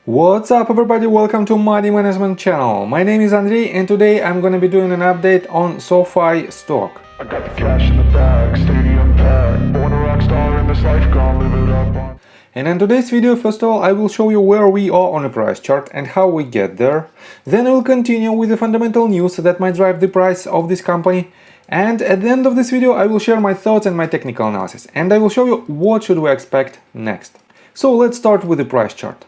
What's up everybody, welcome to Money Management channel. My name is Andrei and today I'm gonna be doing an update on SOFI stock. I got the cash in the bag, stadium packed, born a rock star in this life, gonna live it up on. And in today's video, first of all, I will show you where we are on a price chart and how we get there. Then I will continue with the fundamental news that might drive the price of this company. And at the end of this video, I will share my thoughts and my technical analysis. And I will show you what should we expect next. So let's start with the price chart.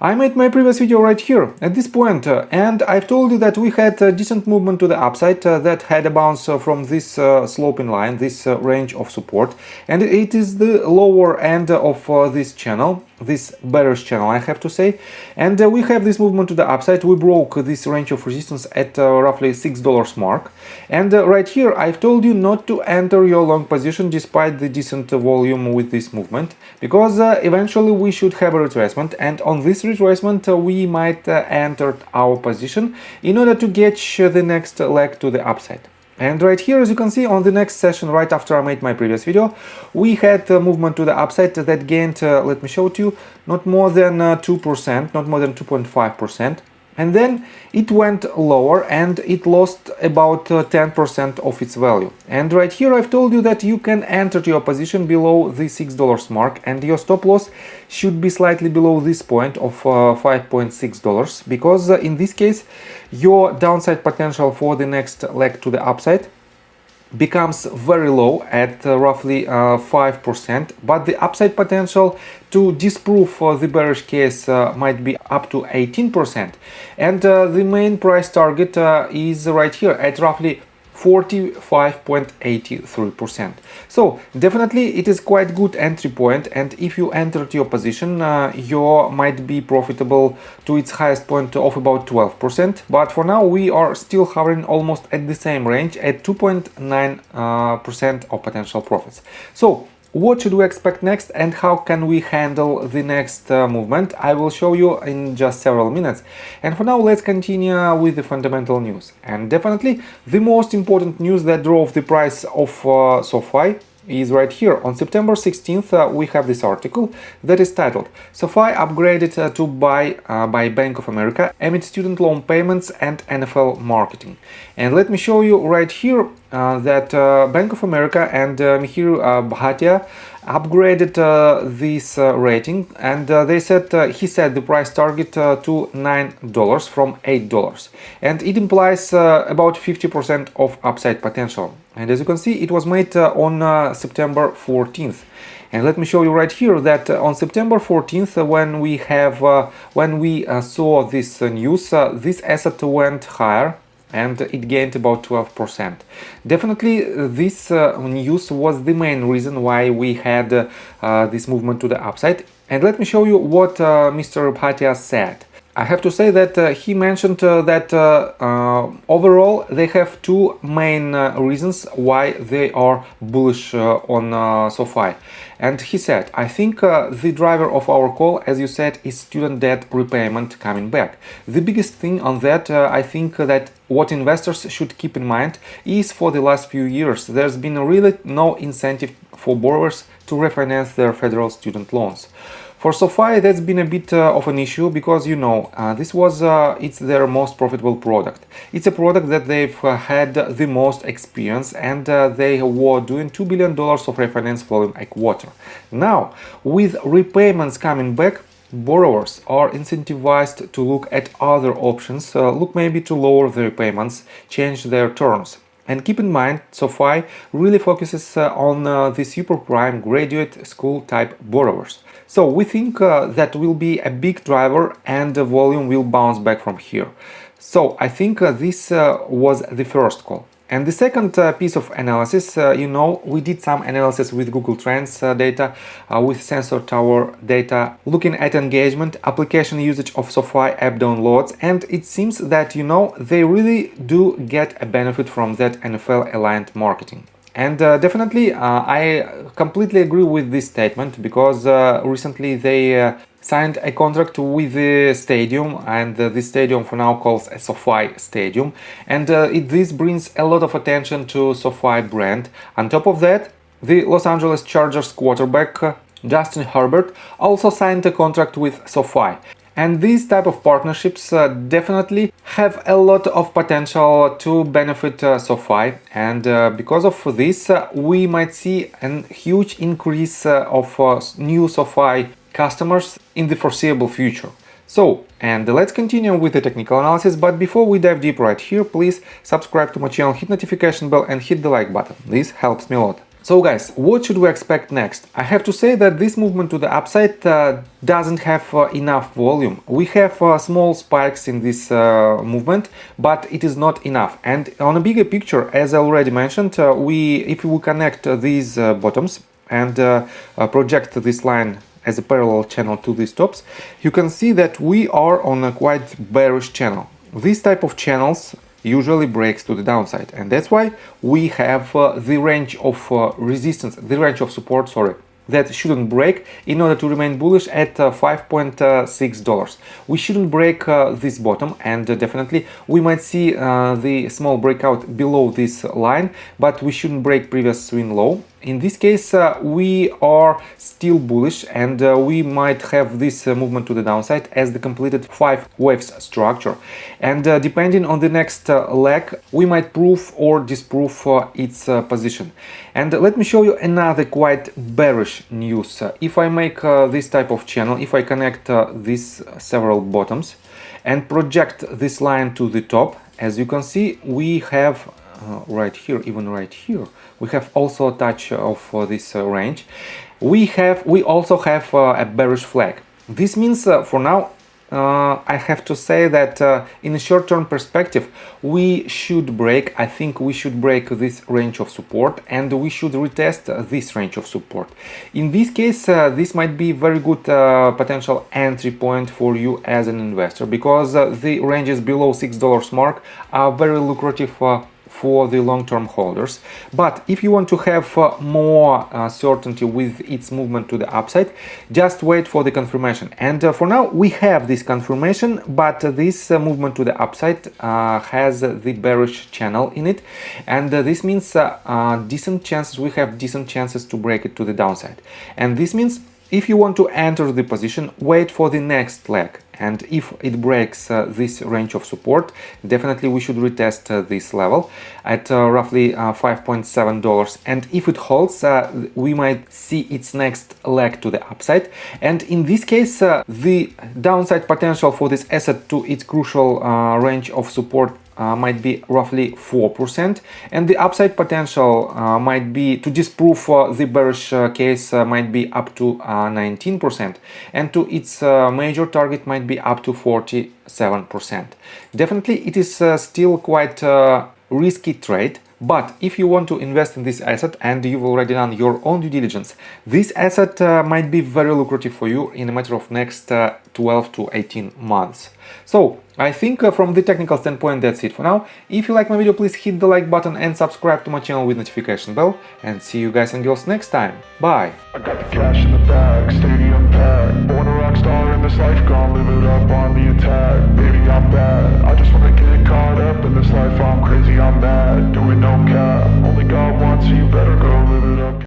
I made my previous video right here at this point, and I've told you that we had a decent movement to the upside that had a bounce from this sloping line, this range of support, and it is the lower end of this channel, this bearish channel I have to say, and we have this movement to the upside. We broke this range of resistance at roughly $6 mark, and right here I've told you not to enter your long position despite the decent volume with this movement, because eventually we should have a retracement, and on this retracement we might enter our position in order to catch the next leg to the upside. And right here, as you can see on the next session, right after I made my previous video, we had a movement to the upside that gained, let me show it to you, not more than 2%, not more than 2.5%. And then it went lower and it lost about 10% of its value. And right here I've told you that you can enter your position below the $6 mark, and your stop loss should be slightly below this point of $5.6, because in this case your downside potential for the next leg to the upside becomes very low at roughly 5%, but the upside potential to disprove the bearish case might be up to 18%, and the main price target is right here at roughly 45.83%. So definitely it is quite good entry point, and if you entered your position you might be profitable to its highest point of about 12%, but for now we are still hovering almost at the same range at 2.9% of potential profits. So what should we expect next and how can we handle the next movement? I will show you in just several minutes. And for now, let's continue with the fundamental news. And definitely the most important news that drove the price of SOFI is right here. On September 16th, we have this article that is titled "SOFI upgraded to buy by Bank of America amid student loan payments and NFL marketing." And let me show you right here that Bank of America and Mihir Bhatia upgraded this rating, and they said he set the price target to $9 from $8, and it implies about 50% of upside potential. And as you can see, it was made on September 14th. And let me show you right here that on September 14th, when we saw this news, this asset went higher and it gained about 12%. Definitely this news was the main reason why we had this movement to the upside. And let me show you what Mr. Bhatia said. I have to say that he mentioned that overall they have two main reasons why they are bullish on SOFI. And he said, I think the driver of our call, as you said, is student debt repayment coming back. The biggest thing on that, I think that what investors should keep in mind is for the last few years there's been really no incentive for borrowers to refinance their federal student loans. For SOFI, that's been a bit of an issue because, you know, this was it's their most profitable product. It's a product that they've had the most experience, and they were doing $2 billion of refinance volume a quarter. Now, with repayments coming back, borrowers are incentivized to look at other options, look maybe to lower the repayments, change their terms. And keep in mind, SOFI really focuses on the super prime graduate school type borrowers. So we think that will be a big driver and the volume will bounce back from here. So I think this was the first call. And the second piece of analysis, you know, we did some analysis with Google Trends data, with Sensor Tower data, looking at engagement, application usage of SOFI app downloads, and it seems that, you know, they really do get a benefit from that NFL-aligned marketing. And definitely, I completely agree with this statement, because recently they signed a contract with the stadium, and this stadium for now calls a SOFI Stadium, and this brings a lot of attention to SOFI brand. On top of that, the Los Angeles Chargers quarterback Justin Herbert also signed a contract with SOFI. And these type of partnerships definitely have a lot of potential to benefit SOFI, and because of this we might see a huge increase of new SOFI customers in the foreseeable future. So, and let's continue with the technical analysis, but before we dive deep right here, please subscribe to my channel, hit notification bell and hit the like button. This helps me a lot. So guys, what should we expect next? I have to say that this movement to the upside doesn't have enough volume. We have small spikes in this movement, but it is not enough. And on a bigger picture, as I already mentioned, if we connect these bottoms and project this line as a parallel channel to these tops, you can see that we are on a quite bearish channel. This type of channels usually breaks to the downside, and that's why we have the range of resistance, the range of support, sorry, that shouldn't break in order to remain bullish at $5.6. We shouldn't break this bottom, and definitely we might see the small breakout below this line, but we shouldn't break previous swing low. In this case, we are still bullish, and we might have this movement to the downside as the completed 5 waves structure. And depending on the next leg, we might prove or disprove its position. And let me show you another quite bearish news. If I make this type of channel, if I connect these several bottoms and project this line to the top, as you can see, we have right here, even right here, we have also a touch of this range. We also have a bearish flag. This means for now I have to say that in a short-term perspective we should break, I think we should break this range of support, and we should retest this range of support. In this case this might be very good potential entry point for you as an investor, because the ranges below $6 mark are very lucrative for the long-term holders. But if you want to have more certainty with its movement to the upside, just wait for the confirmation. And for now we have this confirmation, but this movement to the upside has the bearish channel in it, and this means decent chances, we have decent chances to break it to the downside. And this means if you want to enter the position, wait for the next leg, and if it breaks this range of support, definitely we should retest this level at roughly $5.7, and if it holds, we might see its next leg to the upside. And in this case the downside potential for this asset to its crucial range of support might be roughly 4%, and the upside potential might be, to disprove the bearish case, might be up to 19%, and to its major target might be up to 47%. Definitely it is still quite risky trade, but if you want to invest in this asset and you've already done your own due diligence, this asset might be very lucrative for you in a matter of next 12 to 18 months. So I think from the technical standpoint that's it for now. If you like my video, please hit the like button and subscribe to my channel with notification bell, and see you guys and girls next time. Bye! I got the cash in the bag, stadium packed. Born a rock star in this life, gon' live it up on the attack. Baby, I'm bad, I just wanna get caught up in this life. I'm crazy, I'm mad, doing no cap. Only God wants, so you better go live it up.